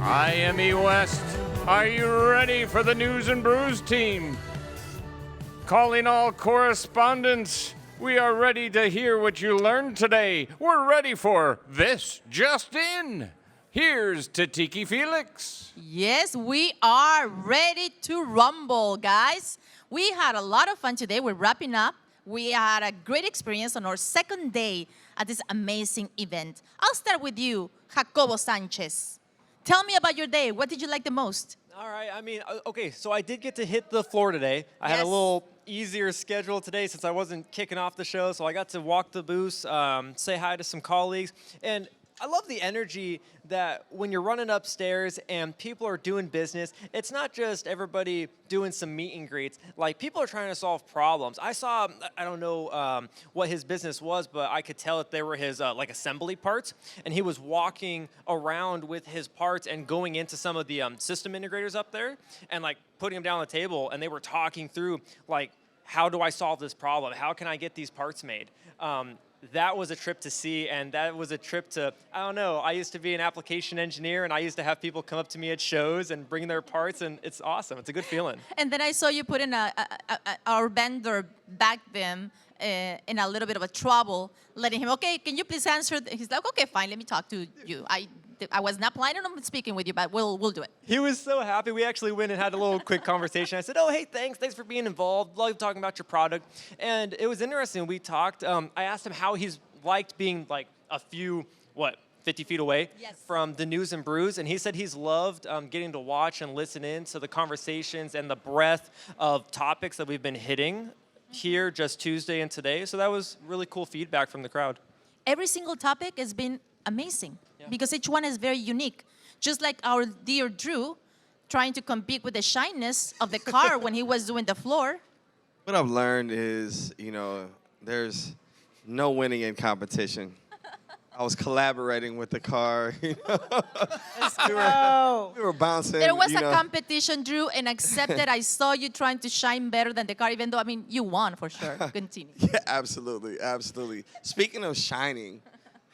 IME West, are you ready for the News and Brews team? Calling all correspondents, we are ready to hear what you learned today. We're ready for This Just In. Here's to Tiki Felix. Yes, we are ready to rumble, guys. We had a lot of fun today. We're wrapping up. We had a great experience on our second day at this amazing event. I'll start with you, Jacobo Sanchez. Tell me about your day. What did you like the most? All right, okay, so I did get to hit the floor today. I had a little easier schedule today since I wasn't kicking off the show, so I got to walk the booth, say hi to some colleagues, and I love the energy that when you're running upstairs and people are doing business, it's not just everybody doing some meet and greets. Like, people are trying to solve problems. I saw, I don't know what his business was, but I could tell that they were his like assembly parts, and he was walking around with his parts and going into some of the system integrators up there and like putting them down on the table, and they were talking through like, how do I solve this problem? How can I get these parts made? That was a trip to see, and that was a trip to, I don't know, I used to be an application engineer, and I used to have people come up to me at shows and bring their parts, and it's awesome. It's a good feeling. And then I saw you put in our vendor back then in a little bit of a trouble, letting him, okay, can you please answer? He's like, okay, fine, let me talk to you. I was not planning on speaking with you, but we'll do it. He was so happy. We actually went and had a little quick conversation. I said, oh, hey, thanks for being involved. Love talking about your product. And it was interesting. We talked. I asked him how he's liked being like a few, 50 feet away from the News and Brews. And he said he's loved getting to watch and listen in to the conversations and the breadth of topics that we've been hitting here just Tuesday and today. So that was really cool feedback from the crowd. Every single topic has been amazing because each one is very unique. Just like our dear Drew trying to compete with the shyness of the car when he was doing the floor. What I've learned is, there's no winning in competition. I was collaborating with the car. We were bouncing. There was a competition, Drew, and accepted. I saw you trying to shine better than the car, even though, you won for sure. Continue. Yeah, absolutely, absolutely. Speaking of shining,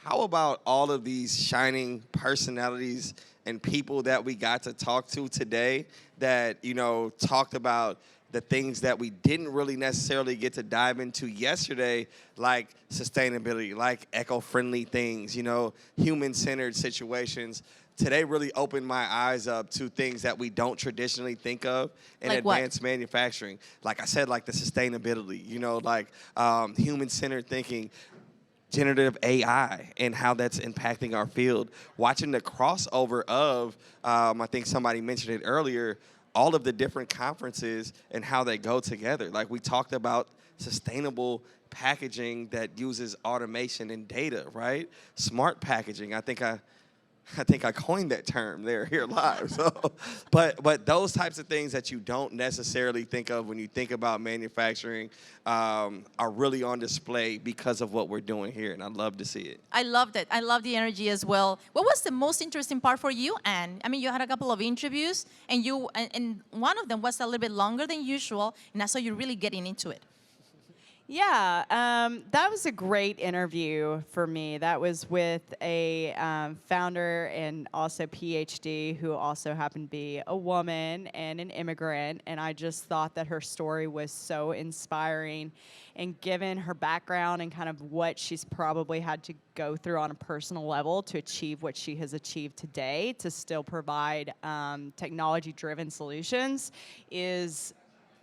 how about all of these shining personalities and people that we got to talk to today that, talked about the things that we didn't really necessarily get to dive into yesterday, like sustainability, like eco-friendly things, human-centered situations. Today really opened my eyes up to things that we don't traditionally think of in advanced manufacturing. Like I said, like the sustainability, human-centered thinking, generative AI and how that's impacting our field. Watching the crossover of, I think somebody mentioned it earlier, all of the different conferences and how they go together. Like, we talked about sustainable packaging that uses automation and data, right? Smart packaging. I think I coined that term here live. So, but those types of things that you don't necessarily think of when you think about manufacturing are really on display because of what we're doing here, and I love to see it. I loved it. I love the energy as well. What was the most interesting part for you, Anne? You had a couple of interviews, and one of them was a little bit longer than usual, and I saw you really getting into it. Yeah, that was a great interview for me. That was with a founder and also PhD who also happened to be a woman and an immigrant, and I just thought that her story was so inspiring. And given her background and kind of what she's probably had to go through on a personal level to achieve what she has achieved today, to still provide technology-driven solutions, is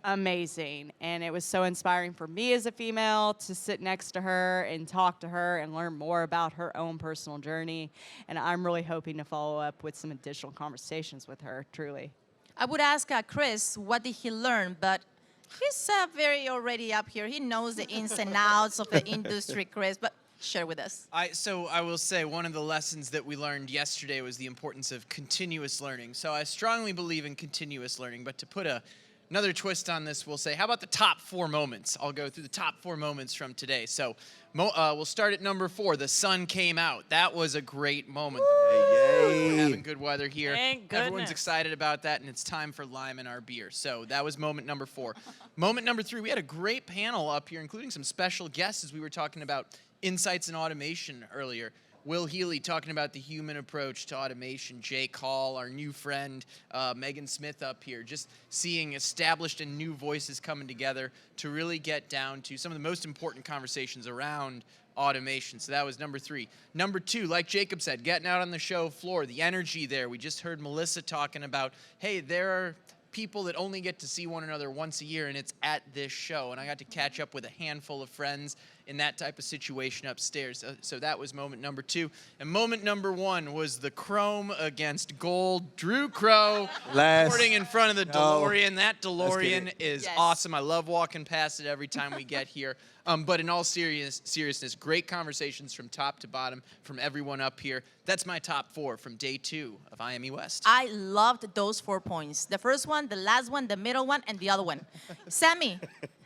amazing. And it was so inspiring for me as a female to sit next to her and talk to her and learn more about her own personal journey. And I'm really hoping to follow up with some additional conversations with her, truly. I would ask Chris, what did he learn? But he's very already up here. He knows the ins and outs of the industry, Chris. But share with us. So I will say one of the lessons that we learned yesterday was the importance of continuous learning. So I strongly believe in continuous learning, but to put another twist on this, we'll say, how about the top 4 moments? I'll go through the top 4 moments from today. So we'll start at number 4. The sun came out. That was a great moment. Yay. Having good weather here. Thank goodness. Everyone's excited about that, and it's time for lime in our beer. So that was moment number 4. Moment number 3, we had a great panel up here, including some special guests as we were talking about insights and automation earlier. Will Healy talking about the human approach to automation. Jake Hall, our new friend, Megan Smith up here. Just seeing established and new voices coming together to really get down to some of the most important conversations around automation. So that was number 3. Number 2, like Jacob said, getting out on the show floor, the energy there. We just heard Melissa talking about, hey, there are people that only get to see one another once a year, and it's at this show. And I got to catch up with a handful of friends in that type of situation upstairs. So that was moment number 2. And moment number 1 was the Chrome against Gold. Drew Crow recording in front of the DeLorean. That DeLorean is awesome. I love walking past it every time we get here. But in all seriousness, great conversations from top to bottom from everyone up here. That's my top 4 from day 2 of IME West. I loved those 4 points. The first one, the last one, the middle one, and the other one. Sammy,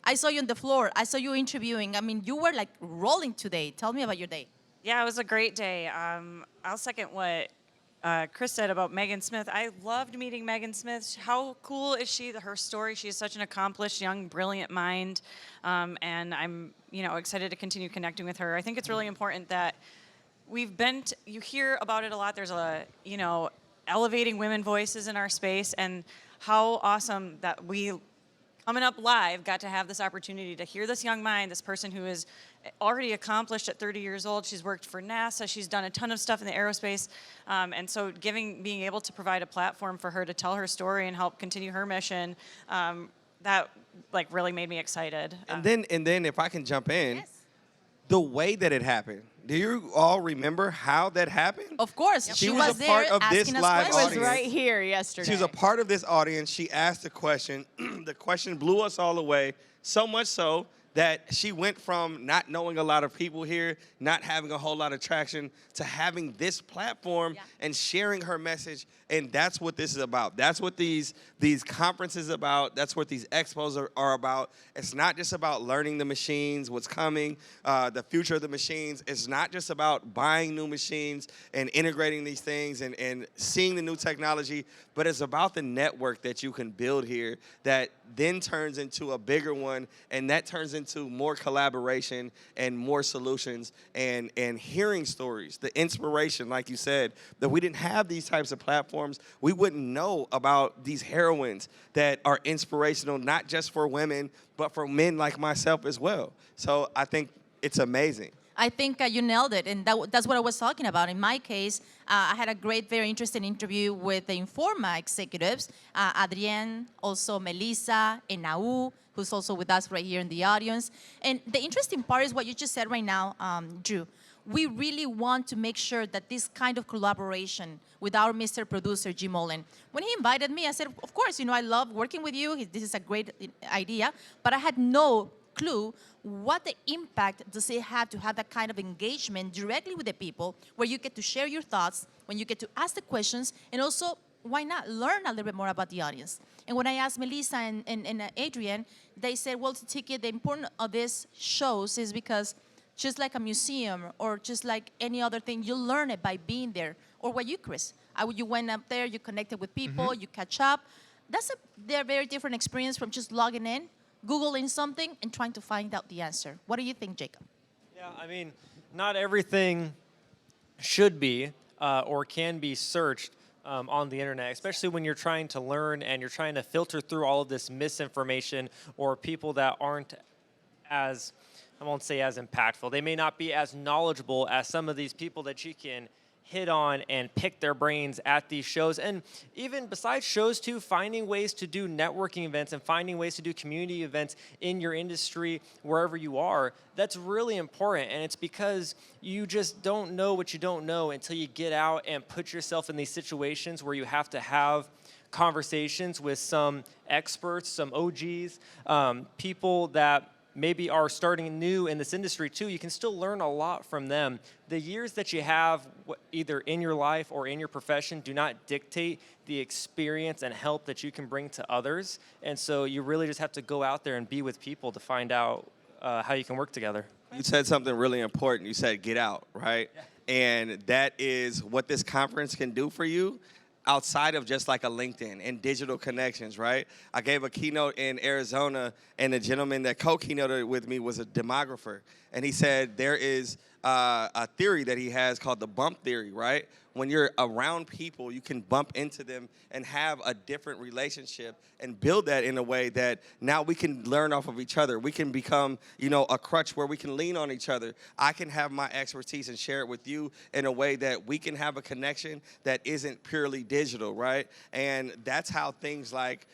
I saw you on the floor. I saw you interviewing. I mean, you were like rolling today. Tell me about your day. Yeah, it was a great day. I'll second what Chris said about Megan Smith. I loved meeting Megan Smith. How cool is she? Her story. She is such an accomplished, young, brilliant mind, and I'm, excited to continue connecting with her. I think it's really important that you hear about it a lot. There's elevating women voices in our space, and how awesome that we, coming up live, got to have this opportunity to hear this young mind, this person who is already accomplished at 30 years old. She's worked for NASA. She's done a ton of stuff in the aerospace. And so being able to provide a platform for her to tell her story and help continue her mission, that really made me excited. And then if I can jump in, Yes. the way that it happened. Do you all remember how that happened? Of course. She She was was a there part of this asking us live I questions. was audience. right here yesterday. She was a part of this audience. She asked a question. The question blew us all away, so much so that she went from not knowing a lot of people here, not having a whole lot of traction, to having this platform and sharing her message. And that's what this is about. That's what these conferences are about. That's what these expos are about. It's not just about learning the machines, what's coming, the future of the machines. It's not just about buying new machines and integrating these things and seeing the new technology, but it's about the network that you can build here that then turns into a bigger one, and that turns into more collaboration and more solutions and hearing stories, the inspiration, like you said, that we didn't have these types of platforms. We wouldn't know about these heroines that are inspirational, not just for women, but for men like myself as well. So I think it's amazing. I think you nailed it, and that's what I was talking about. In my case, I had a great, very interesting interview with the Informa executives, Adrienne, also Melissa, and Nau, who's also with us right here in the audience. And the interesting part is what you just said right now, Drew. We really want to make sure that this kind of collaboration with our Mr. Producer, Jim Mullen, when he invited me, I said, of course, I love working with you. This is a great idea, but I had no clue what the impact does it have to have that kind of engagement directly with the people, where you get to share your thoughts, when you get to ask the questions, and also, why not learn a little bit more about the audience? And when I asked Melissa and Adrienne, they said, well, Tiki, the importance of these shows is because just like a museum or just like any other thing, you learn it by being there. Or what you, Chris? You went up there, you connected with people, you catch up. They're very different experience from just logging in, Googling something, and trying to find out the answer. What do you think, Jacob? Yeah, I mean, not everything should be or can be searched on the internet, especially when you're trying to learn and you're trying to filter through all of this misinformation or people that aren't as, I won't say as impactful. They may not be as knowledgeable as some of these people that you can hit on and pick their brains at these shows. And even besides shows too, finding ways to do networking events and finding ways to do community events in your industry, wherever you are, that's really important. And it's because you just don't know what you don't know until you get out and put yourself in these situations where you have to have conversations with some experts, some OGs, people that maybe are starting new in this industry too. You can still learn a lot from them. The years that you have either in your life or in your profession do not dictate the experience and help that you can bring to others. And so you really just have to go out there and be with people to find out how you can work together. You said something really important. You said get out, right? Yeah. And that is what this conference can do for you outside of just like a LinkedIn and digital connections, right? I gave a keynote in Arizona, and the gentleman that co-keynoted with me was a demographer. And he said there is a theory that he has called the bump theory, right? When you're around people, you can bump into them and have a different relationship and build that in a way that now we can learn off of each other. We can become, a crutch where we can lean on each other. I can have my expertise and share it with you in a way that we can have a connection that isn't purely digital, right? And that's how things like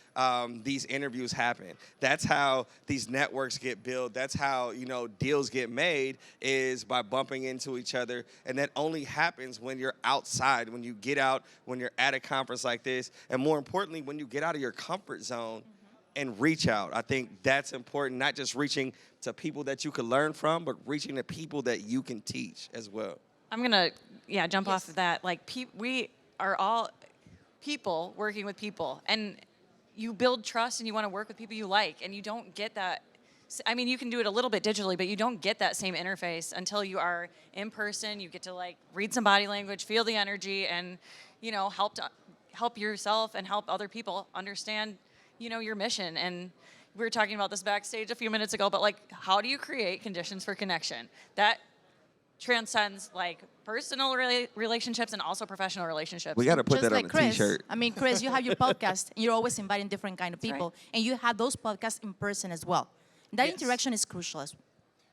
these interviews happen. That's how these networks get built. That's how, deals get made, is by bumping into each other. And that only happens when you're outside, when you get out, when you're at a conference like this, and more importantly, when you get out of your comfort zone and reach out. I think that's important, not just reaching to people that you can learn from, but reaching to people that you can teach as well. I'm going to, jump off of that. Like, we are all people working with people. And you build trust and you want to work with people you like. And you don't get that. I mean, you can do it a little bit digitally, but you don't get that same interface until you are in person. You get to, read some body language, feel the energy, and, help yourself and help other people understand, your mission. And we were talking about this backstage a few minutes ago, but, how do you create conditions for connection? That transcends, personal relationships and also professional relationships. We got to put Just that like on a Chris. t-shirt. I mean, Chris, you have your podcast, and you're always inviting different kind of That's people, right. and you have those podcasts in person as well. That Yes. interaction is crucial as well.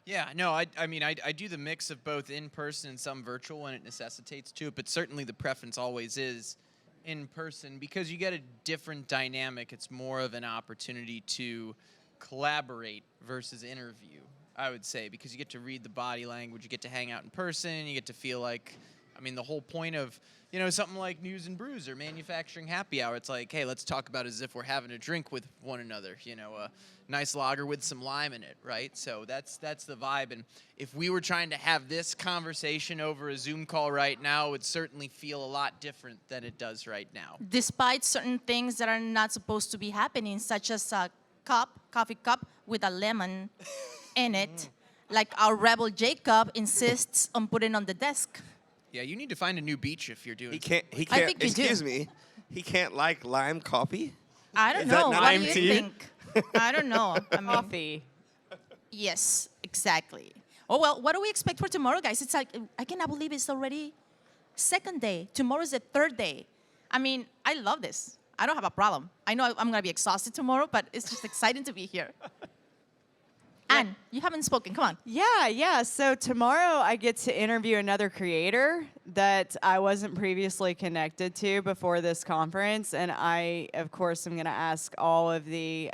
Yeah, no, I do the mix of both in person and some virtual when it necessitates to it, but certainly the preference always is in person because you get a different dynamic. It's more of an opportunity to collaborate versus interview, I would say, because you get to read the body language, you get to hang out in person, you get to feel like, the whole point of, something like News and Brews or Manufacturing Happy Hour, it's like, hey, let's talk about it as if we're having a drink with one another, a nice lager with some lime in it, right? So that's the vibe. And if we were trying to have this conversation over a Zoom call right now, it would certainly feel a lot different than it does right now. Despite certain things that are not supposed to be happening, such as a coffee cup with a lemon in it, like our rebel Jacob insists on putting on the desk. Yeah, you need to find a new beach if you're doing He can't, I think you do. excuse me, he can't like lime coffee? I don't Is that know. not What do lime you tea? think? I don't know. I mean, Coffee. yes, exactly. Oh, well, what do we expect for tomorrow, guys? It's like, I cannot believe it's already second day. Tomorrow's the third day. I mean, I love this. I don't have a problem. I know I'm going to be exhausted tomorrow, but it's just exciting to be here. Anne, you haven't spoken. Come on. Yeah. So tomorrow I get to interview another creator that I wasn't previously connected to before this conference, and I, of course, am going to ask all of the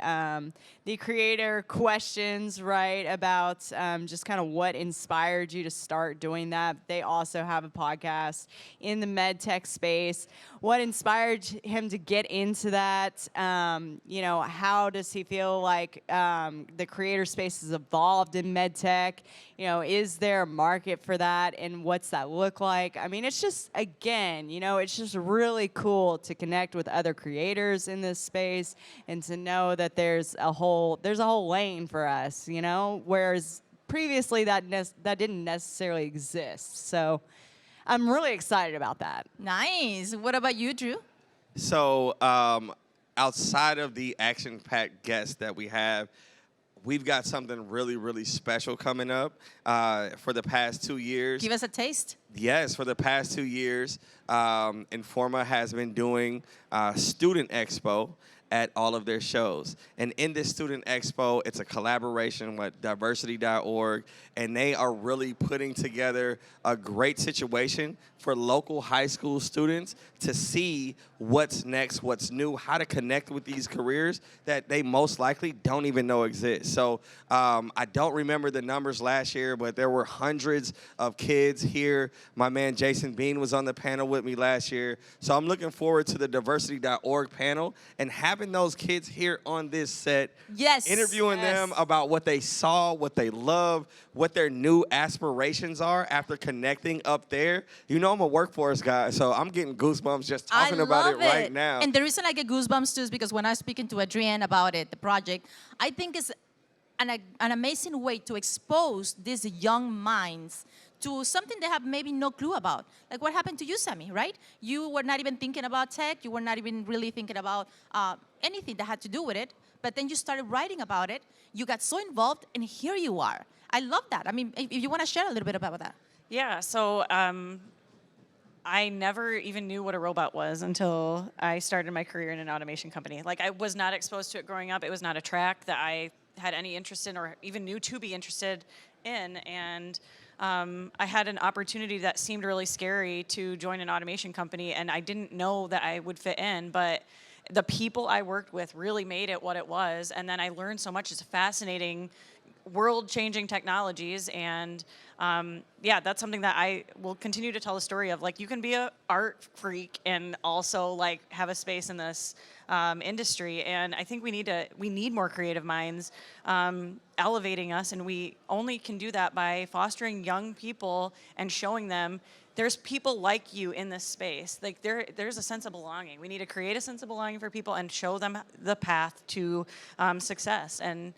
creator questions, right, about just kind of what inspired you to start doing that. They also have a podcast in the med tech space. What inspired him to get into that? How does he feel like the creator space has evolved in med tech? Is there a market for that, and what's that look like? I mean, it's just, again, it's just really cool to connect with other creators in this space and to know that there's a whole lane for us, whereas previously that didn't necessarily exist. So I'm really excited about that. Nice. What about you, Drew? So outside of the action-packed guests that we have, we've got something really, really special coming up for the past 2 years. Give us a taste. Yes, for the past 2 years, Informa has been doing Student Expo at all of their shows. And in this Student Expo, it's a collaboration with diversity.org, and they are really putting together a great situation for local high school students to see what's next, what's new, how to connect with these careers that they most likely don't even know exist. So I don't remember the numbers last year, but there were hundreds of kids here. My man Jason Bean was on the panel with me last year. So I'm looking forward to the diversity.org panel and having those kids here on this set, Yes. interviewing them about what they saw, what they love, what their new aspirations are after connecting up there. I'm a workforce guy, so I'm getting goosebumps just talking about it right now. And the reason I get goosebumps too is because when I was speaking to Adrienne about it, the project, I think it's an amazing way to expose these young minds to something they have maybe no clue about. Like what happened to you, Sammy, right? You were not even thinking about tech. You were not even really thinking about anything that had to do with it. But then you started writing about it. You got so involved, and here you are. I love that. I mean, if you want to share a little bit about that. Yeah, so I never even knew what a robot was until I started my career in an automation company. Like, I was not exposed to it growing up. It was not a track that I had any interest in or even knew to be interested in. And I had an opportunity that seemed really scary to join an automation company, and I didn't know that I would fit in, but the people I worked with really made it what it was. And then I learned so much. It's fascinating, world-changing technologies, and yeah, that's something that I will continue to tell the story of. Like, you can be a art freak and also like have a space in this industry, and I think we need more creative minds elevating us, and we only can do that by fostering young people and showing them there's people like you in this space. Like, there's a sense of belonging. We need to create a sense of belonging for people and show them the path to success. And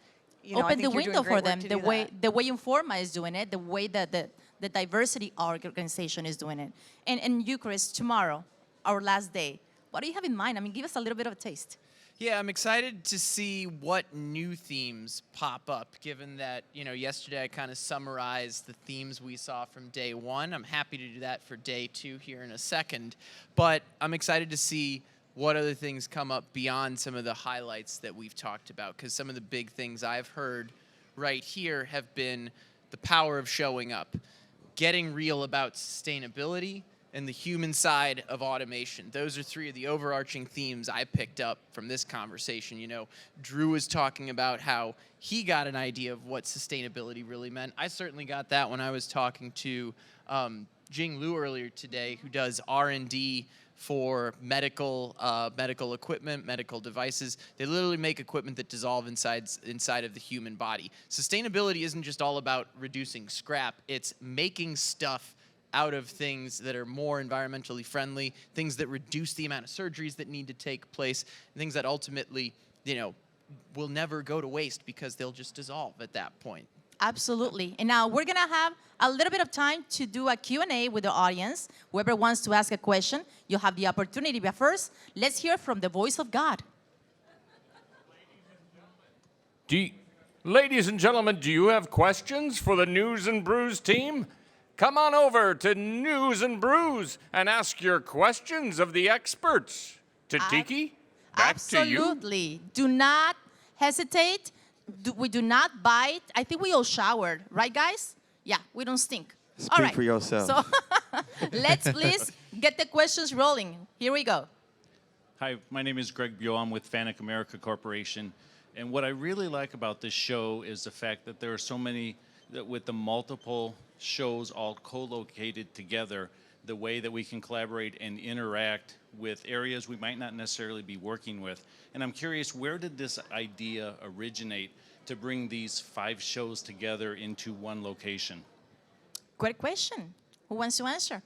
I Open think the you're doing window great for work them, to the do way that. the way Informa is doing it, the way that the diversity organization is doing it. And you, Chris, tomorrow, our last day, what do you have in mind? I mean, give us a little bit of a taste. Yeah, I'm excited to see what new themes pop up, given that, yesterday I kind of summarized the themes we saw from day one. I'm happy to do that for day two here in a second. But I'm excited to see what other things come up beyond some of the highlights that we've talked about, because some of the big things I've heard right here have been the power of showing up, getting real about sustainability, and the human side of automation. Those are three of the overarching themes I picked up from this conversation. Drew was talking about how he got an idea of what sustainability really meant. I certainly got that when I was talking to Jing Liu earlier today, who does R&D for medical equipment, medical devices. They literally make equipment that dissolve inside of the human body. Sustainability isn't just all about reducing scrap. It's making stuff out of things that are more environmentally friendly, things that reduce the amount of surgeries that need to take place, and things that ultimately, will never go to waste because they'll just dissolve at that point. Absolutely. And now we're going to have a little bit of time to do a Q&A with the audience. Whoever wants to ask a question, you'll have the opportunity. But first, let's hear from the voice of God. Ladies and gentlemen, do you have questions for the News and Brews team? Come on over to News and Brews and ask your questions of the experts. Tiki, back to you. Absolutely. Do not hesitate. We do not bite. I think we all showered, right, guys? Yeah, we don't stink. All Speak right. for yourself. So let's please get the questions rolling. Here we go. Hi, my name is Greg Buell. I'm with Fanuc America Corporation. And what I really like about this show is the fact that there are so many, that with the multiple shows all co-located together, the way that we can collaborate and interact with areas we might not necessarily be working with. And I'm curious, where did this idea originate to bring these 5 shows together into one location? Great question. Who wants to answer?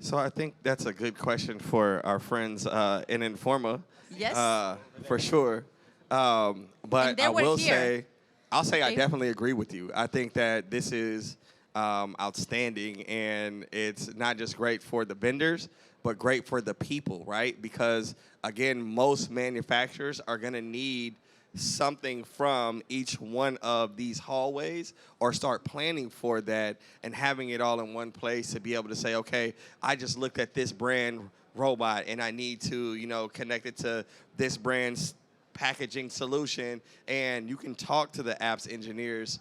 So I think that's a good question for our friends in Informa. Yes. For sure. But they I were will here. I Okay. definitely agree with you. I think that this is outstanding, and it's not just great for the vendors, but great for the people, right? Because, again, most manufacturers are going to need something from each one of these hallways, or start planning for that and having it all in one place to be able to say, okay, I just looked at this brand robot and I need to, connect it to this brand's packaging solution, and you can talk to the apps engineers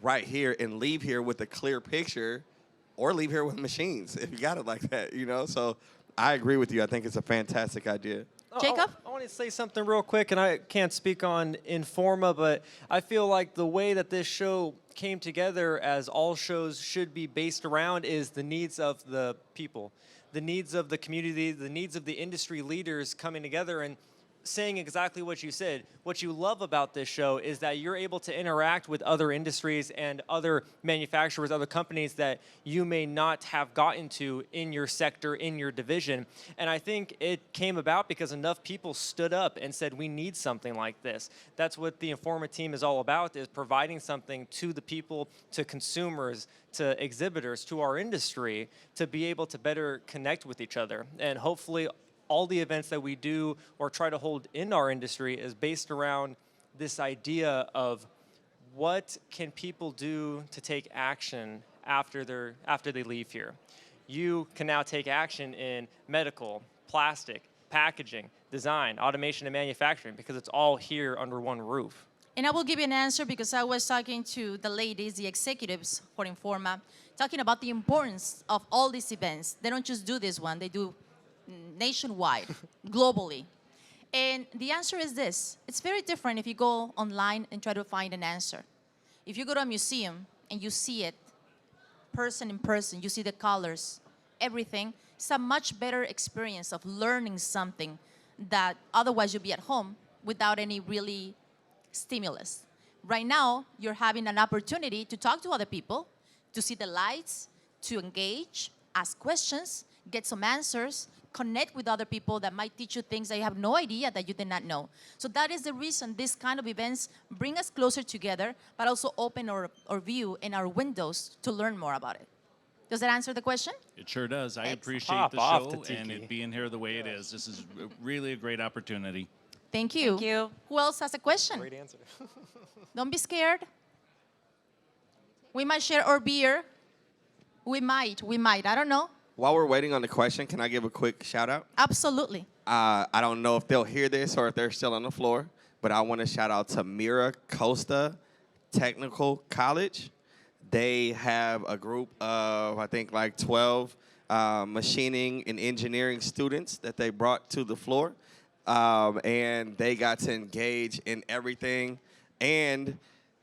right here and leave here with a clear picture, or leave here with machines if you got it like that, So I agree with you. I think it's a fantastic idea. Jacob? I want to say something real quick, and I can't speak on Informa, but I feel like the way that this show came together, as all shows should be based around, is the needs of the people, the needs of the community, the needs of the industry leaders coming together and saying exactly what you said. What you love about this show is that you're able to interact with other industries and other manufacturers, other companies that you may not have gotten to in your sector, in your division. And I think it came about because enough people stood up and said, we need something like this. That's what the Informa team is all about, is providing something to the people, to consumers, to exhibitors, to our industry, to be able to better connect with each other. And hopefully all the events that we do or try to hold in our industry is based around this idea of what can people do to take action after they leave here. You can now take action in medical, plastic, packaging, design, automation, and manufacturing because it's all here under one roof. And I will give you an answer because I was talking to the ladies, the executives for Informa, talking about the importance of all these events. They don't just do this one, they do nationwide, globally. And the answer is this. It's very different if you go online and try to find an answer. If you go to a museum and you see it person in person, you see the colors, everything, it's a much better experience of learning something that otherwise you'd be at home without any really stimulus. Right now, you're having an opportunity to talk to other people, to see the lights, to engage, ask questions, get some answers, connect with other people that might teach you things that you have no idea that you did not know. So that is the reason these kind of events bring us closer together, but also open our view and our windows to learn more about it. Does that answer the question? It sure does. I appreciate Pop the off, show Tatiki. and it being here the way it is. This is really a great opportunity. Thank you. Thank you. Who else has a question? Great answer. Don't be scared. We might share our beer. We might. I don't know. While we're waiting on the question, can I give a quick shout out? Absolutely. I don't know if they'll hear this or if they're still on the floor, but I want to shout out to Mira Costa Technical College. They have a group of, I think, like 12 machining and engineering students that they brought to the floor. And they got to engage in everything. And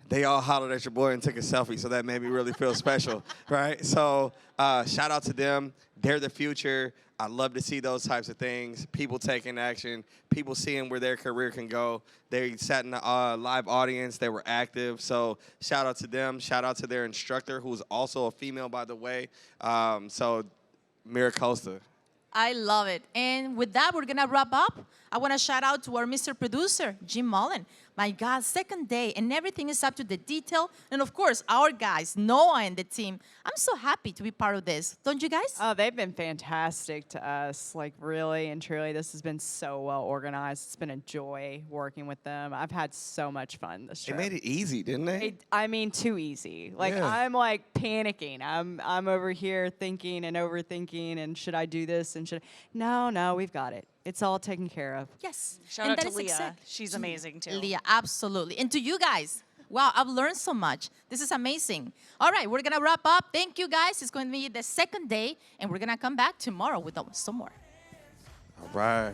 they all hollered at your boy and took a selfie, so that made me really feel special, right? So shout out to them. They're the future. I love to see those types of things, people taking action, people seeing where their career can go. They sat in the live audience. They were active. So shout out to them. Shout out to their instructor, who's also a female, by the way. So Mira Costa. I love it. And with that, we're going to wrap up. I want to shout out to our Mr. Producer, Jim Mullen. My God, second day, and everything is up to the detail. And of course, our guys, Noah and the team. I'm so happy to be part of this. Don't you guys? Oh, they've been fantastic to us. Like, really and truly, this has been so well organized. It's been a joy working with them. I've had so much fun this They trip. made it easy, didn't they? I mean, too easy. Like, Yeah. I'm like panicking. I'm over here thinking and overthinking, and should I do this and should No, we've got it. It's all taken care of. Yes. Shout And out that to is Leah. She's amazing too. Leah, absolutely. And to you guys. Wow, I've learned so much. This is amazing. All right, we're going to wrap up. Thank you, guys. It's going to be the second day, and we're going to come back tomorrow with some more. All right.